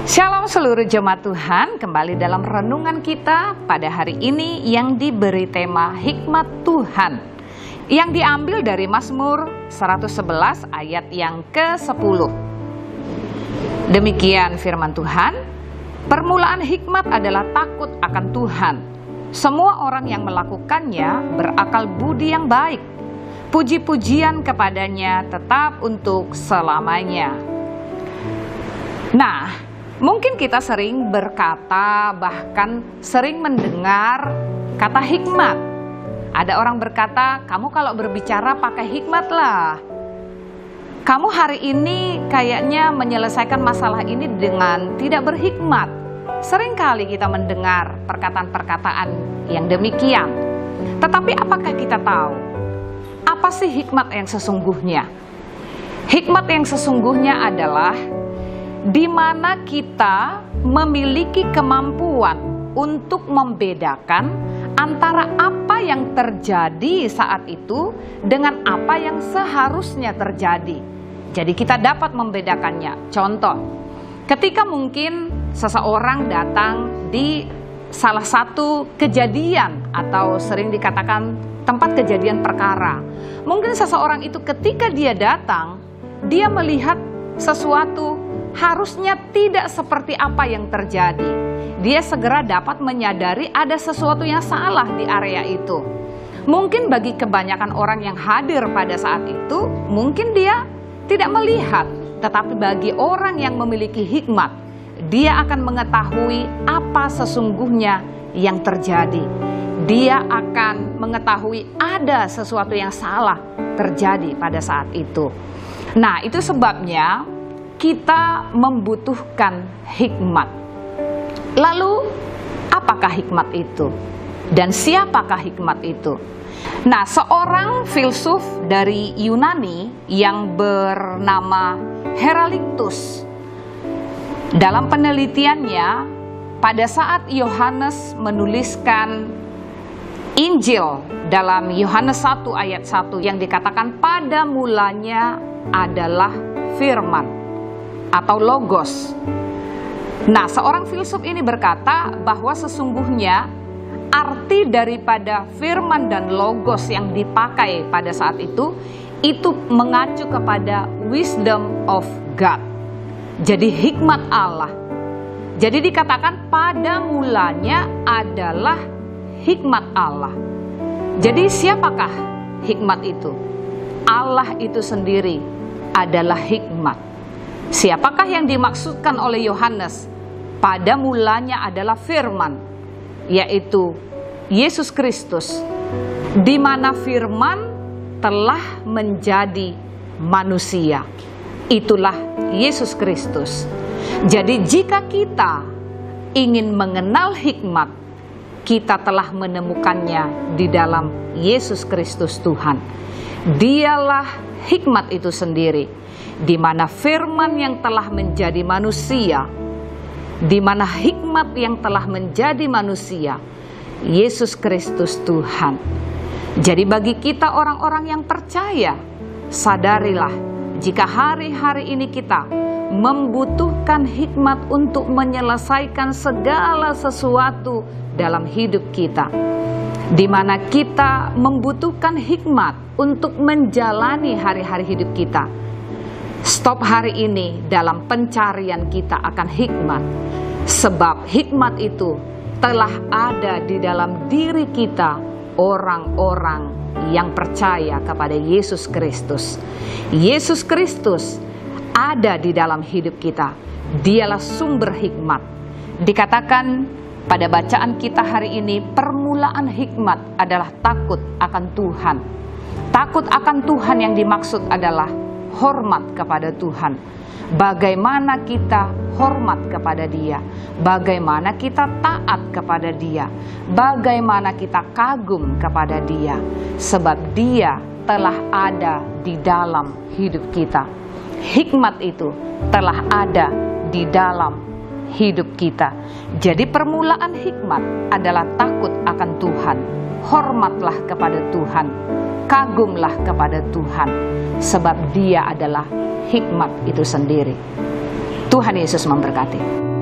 Shalom seluruh jemaat Tuhan, kembali dalam renungan kita pada hari ini yang diberi tema Hikmat Tuhan, yang diambil dari Mazmur 111 ayat yang ke-10. Demikian firman Tuhan, permulaan hikmat adalah takut akan Tuhan. Semua orang yang melakukannya berakal budi yang baik. Puji-pujian kepadanya tetap untuk selamanya. Nah, mungkin kita sering berkata, bahkan sering mendengar kata hikmat. Ada orang berkata, kamu kalau berbicara pakai hikmat lah. Kamu hari ini kayaknya menyelesaikan masalah ini dengan tidak berhikmat. Seringkali kita mendengar perkataan-perkataan yang demikian. Tetapi apakah kita tahu apa sih hikmat yang sesungguhnya? Hikmat yang sesungguhnya adalah di mana kita memiliki kemampuan untuk membedakan antara apa yang terjadi saat itu dengan apa yang seharusnya terjadi. Jadi kita dapat membedakannya. Contoh, ketika mungkin seseorang datang di salah satu kejadian atau sering dikatakan tempat kejadian perkara. Mungkin seseorang itu ketika dia datang, dia melihat sesuatu harusnya tidak seperti apa yang terjadi. Dia segera dapat menyadari ada sesuatu yang salah di area itu. Mungkin bagi kebanyakan orang yang hadir pada saat itu, mungkin dia tidak melihat. Tetapi bagi orang yang memiliki hikmat, dia akan mengetahui apa sesungguhnya yang terjadi. Dia akan mengetahui ada sesuatu yang salah terjadi pada saat itu. Nah, itu sebabnya kita membutuhkan hikmat. Lalu, apakah hikmat itu? Dan siapakah hikmat itu? Nah, seorang filsuf dari Yunani yang bernama Heraklitus, dalam penelitiannya, pada saat Yohanes menuliskan Injil dalam Yohanes 1 ayat 1 yang dikatakan pada mulanya adalah firman atau logos. Nah, seorang filsuf ini berkata bahwa sesungguhnya arti daripada firman dan logos yang dipakai pada saat itu mengacu kepada wisdom of God. Jadi hikmat Allah. Jadi dikatakan pada mulanya adalah hikmat Allah. Jadi siapakah hikmat itu? Allah itu sendiri adalah hikmat. Siapakah yang dimaksudkan oleh Yohanes? Pada mulanya adalah firman, yaitu Yesus Kristus, di mana firman telah menjadi manusia. Itulah Yesus Kristus. Jadi jika kita ingin mengenal hikmat, kita telah menemukannya di dalam Yesus Kristus Tuhan. Dialah hikmat itu sendiri, di mana firman yang telah menjadi manusia, di mana hikmat yang telah menjadi manusia, Yesus Kristus Tuhan. Jadi bagi kita orang-orang yang percaya, sadarilah jika hari-hari ini kita membutuhkan hikmat untuk menyelesaikan segala sesuatu dalam hidup kita, di mana kita membutuhkan hikmat untuk menjalani hari-hari hidup kita. Stop hari ini dalam pencarian kita akan hikmat, sebab hikmat itu telah ada di dalam diri kita, orang-orang yang percaya kepada Yesus Kristus. Yesus Kristus ada di dalam hidup kita. Dialah sumber hikmat. Dikatakan pada bacaan kita hari ini, permulaan hikmat adalah takut akan Tuhan. Takut akan Tuhan yang dimaksud adalah hormat kepada Tuhan. Bagaimana kita hormat kepada Dia, bagaimana kita taat kepada Dia, bagaimana kita kagum kepada Dia, sebab Dia telah ada di dalam hidup kita. Hikmat itu telah ada di dalam hidup kita. Jadi permulaan hikmat adalah takut akan Tuhan, hormatlah kepada Tuhan, kagumlah kepada Tuhan, sebab Dia adalah hikmat itu sendiri. Tuhan Yesus memberkati.